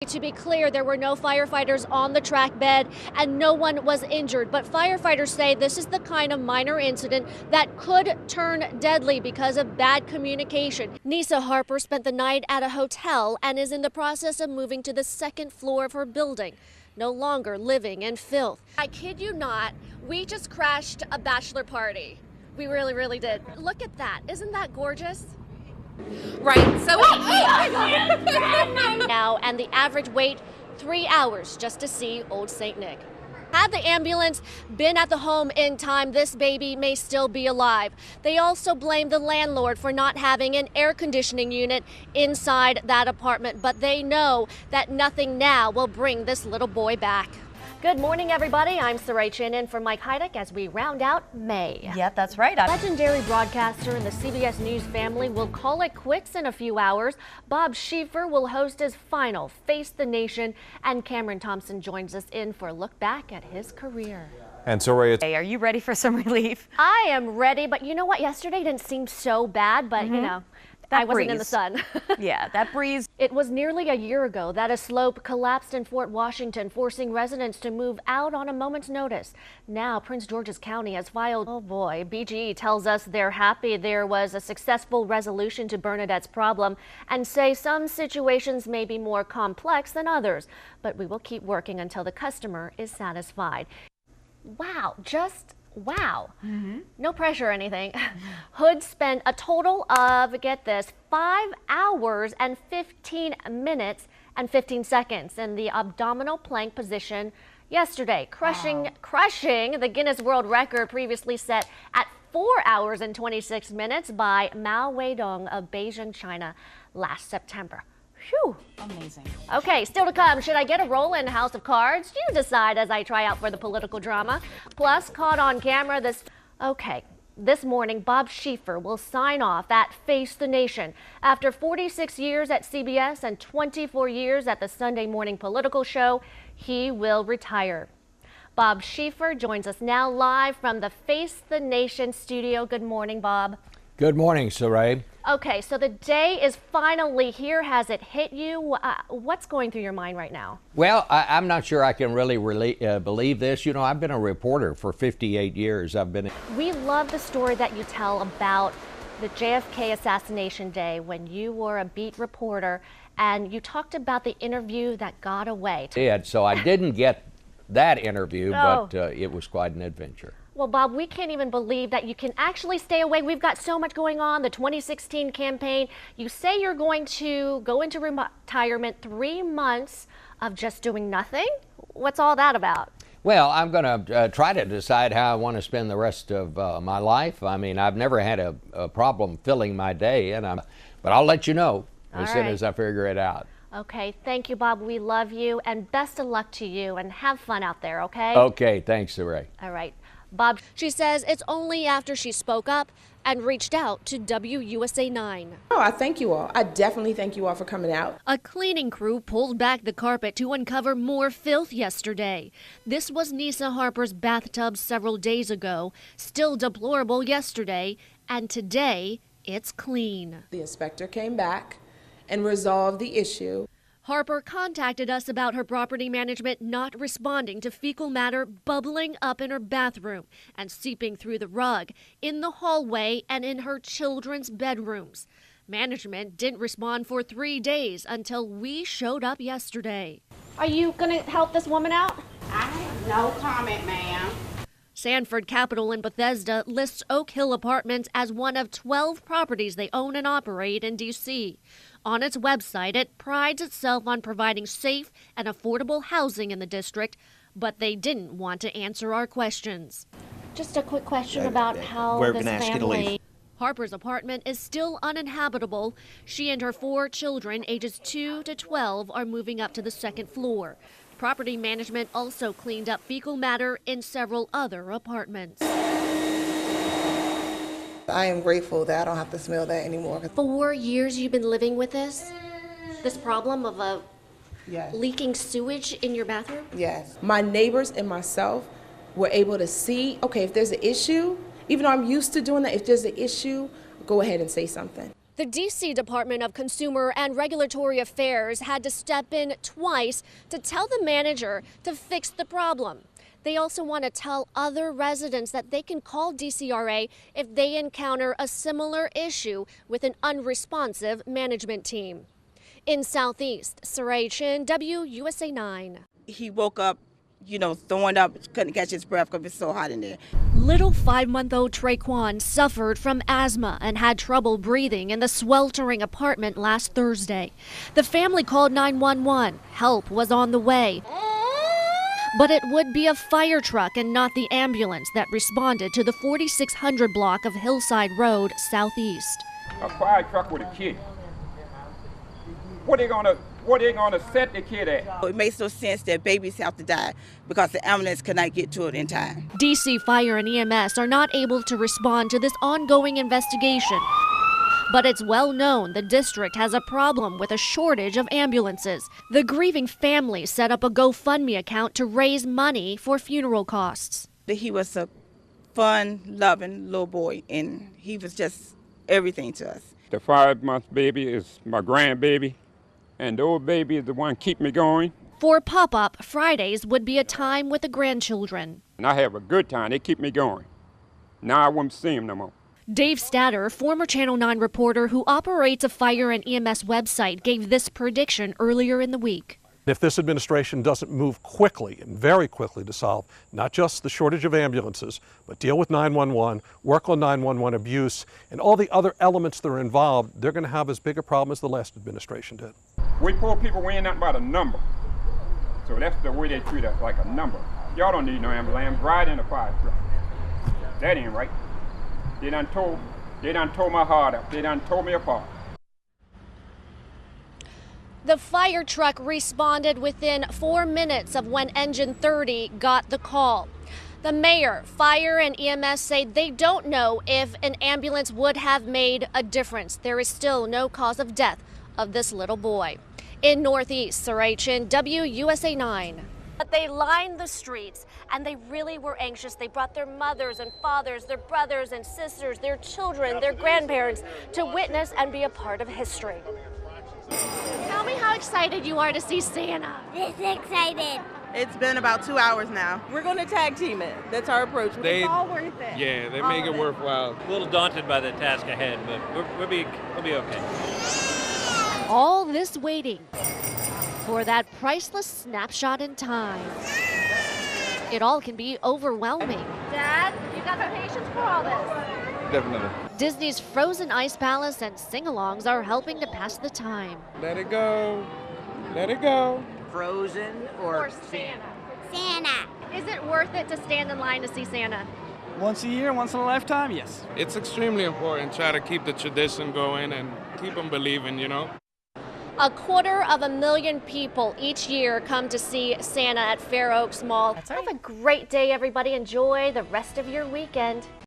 To be clear, there were no firefighters on the track bed and no one was injured. But firefighters say this is the kind of minor incident that could turn deadly because of bad communication. Nisa Harper spent the night at a hotel and is in the process of moving to the second floor of her building, no longer living in filth. I kid you not, we just crashed a bachelor party. We really, really did. Look at that. Isn't that gorgeous? Right, so now, and the average wait 3 hours just to see Old St. Nick. Had the ambulance been at the home in time, this baby may still be alive. They also blame the landlord for not having an air conditioning unit inside that apartment, but they know that nothing now will bring this little boy back. Good morning, everybody. I'm Saray Chin in for Mike Heidick as we round out May. Yep, that's right. Legendary broadcaster in the CBS News family will call it quits in a few hours. Bob Schieffer will host his final Face the Nation, and Cameron Thompson joins us in for a look back at his career. And so, Ray, Hey, are you ready for some relief? I am ready, but you know what? Yesterday didn't seem so bad, but you know, I wasn't in the sun. Yeah, that breeze. It was nearly a year ago that a slope collapsed in Fort Washington, forcing residents to move out on a moment's notice. Now, Prince George's County has filed, oh boy, BGE tells us they're happy there was a successful resolution to Bernadette's problem and say some situations may be more complex than others, but we will keep working until the customer is satisfied. Wow, just wow. No pressure or anything. Hood spent a total of, get this, 5 hours and 15 minutes and 15 seconds in the abdominal plank position yesterday, crushing the Guinness World Record previously set at 4 hours and 26 minutes by Mao Weidong of Beijing, China last September. Phew. Amazing. Okay, still to come, should I get a role in House of Cards? You decide as I try out for the political drama. Plus, caught on camera this morning, Bob Schieffer will sign off at Face the Nation. After 46 years at CBS and 24 years at the Sunday morning political show, he will retire. Bob Schieffer joins us now live from the Face the Nation studio. Good morning, Bob. Good morning, Saray. Okay, so the day is finally here. Has it hit you? What's going through your mind right now? Well, I'm not sure I can really believe this. You know, I've been a reporter for 58 years. We love the story that you tell about the JFK assassination day when you were a beat reporter and you talked about the interview that got away. So I didn't get that interview, but it was quite an adventure. Well, Bob, we can't even believe that you can actually stay away. We've got so much going on, the 2016 campaign. You say you're going to go into retirement, 3 months of just doing nothing? What's all that about? Well, I'm going to try to decide how I want to spend the rest of my life. I mean, I've never had a problem filling my day, but I'll let you know as soon as I figure it out. Okay, thank you, Bob. We love you, and best of luck to you, and have fun out there, okay? Okay, thanks, Saray. All right. Bob, she says it's only after she spoke up and reached out to WUSA 9. Oh, I thank you all. I definitely thank you all for coming out. A cleaning crew pulled back the carpet to uncover more filth yesterday. This was Nisa Harper's bathtub several days ago, still deplorable yesterday, and today it's clean. The inspector came back and resolved the issue. Harper contacted us about her property management not responding to fecal matter bubbling up in her bathroom and seeping through the rug, in the hallway, and in her children's bedrooms. Management didn't respond for 3 days until we showed up yesterday. Are you going to help this woman out? I have no comment, ma'am. Sanford Capital in Bethesda lists Oak Hill Apartments as one of 12 properties they own and operate in D.C. On its website, it prides itself on providing safe and affordable housing in the district, but they didn't want to answer our questions. Just a quick question about how We're this gonna ask you to leave. Harper's apartment is still uninhabitable. She and her 4 children, ages 2 to 12, are moving up to the second floor. Property management also cleaned up fecal matter in several other apartments. I am grateful that I don't have to smell that anymore. 4 years you've been living with this problem of a Yes. leaking sewage in your bathroom? Yes. My neighbors and myself were able to see, okay, if there's an issue, even though I'm used to doing that, if there's an issue, go ahead and say something. The D.C. Department of Consumer and Regulatory Affairs had to step in twice to tell the manager to fix the problem. They also want to tell other residents that they can call DCRA if they encounter a similar issue with an unresponsive management team. In Southeast, Saray Chin, WUSA 9. He woke up, throwing up, couldn't catch his breath because it's so hot in there. Little 5-month-old Traquan suffered from asthma and had trouble breathing in the sweltering apartment last Thursday. The family called 911. Help was on the way. But it would be a fire truck and not the ambulance that responded to the 4600 block of Hillside Road, Southeast. A fire truck with a kid. What are they gonna set the kid at? It makes no sense that babies have to die because the ambulance could not get to it in time. DC Fire and EMS are not able to respond to this ongoing investigation. But it's well known the district has a problem with a shortage of ambulances. The grieving family set up a GoFundMe account to raise money for funeral costs. He was a fun, loving little boy, and he was just everything to us. The 5-month baby is my grandbaby, and the old baby is the one keep me going. For Pop-Up, Fridays would be a time with the grandchildren. And I have a good time. They keep me going. Now I won't see them no more. Dave Statter, former Channel 9 reporter who operates a fire and EMS website, gave this prediction earlier in the week. If this administration doesn't move quickly and very quickly to solve not just the shortage of ambulances, but deal with 911, work on 911 abuse, and all the other elements that are involved, they're going to have as big a problem as the last administration did. We poor people, we ain't nothing but a number. So that's the way they treat us, like a number. Y'all don't need no ambulance. Ride in a fire truck. That ain't right. They done tore my heart up. They done tore me apart. The fire truck responded within 4 minutes of when Engine 30 got the call. The mayor, fire, and EMS say they don't know if an ambulance would have made a difference. There is still no cause of death of this little boy. In Northeast, Saray Chin, WUSA 9. But they lined the streets, and they really were anxious. They brought their mothers and fathers, their brothers and sisters, their children, their grandparents to witness and be a part of history. Tell me how excited you are to see Santa. Just excited. It's been about 2 hours now. We're going to tag team it. That's our approach. It's all worth it. Yeah, they make it worthwhile. A little daunted by the task ahead, but we'll be okay. All this waiting for that priceless snapshot in time. It all can be overwhelming. Dad, you got the patience for all this? Definitely. Disney's Frozen Ice Palace and sing-alongs are helping to pass the time. Let it go. Let it go. Frozen or Santa? Santa. Is it worth it to stand in line to see Santa? Once a year, once in a lifetime, yes. It's extremely important. Try to keep the tradition going and keep them believing, 250,000 people each year come to see Santa at Fair Oaks Mall. That's right. Have a great day, everybody. Enjoy the rest of your weekend.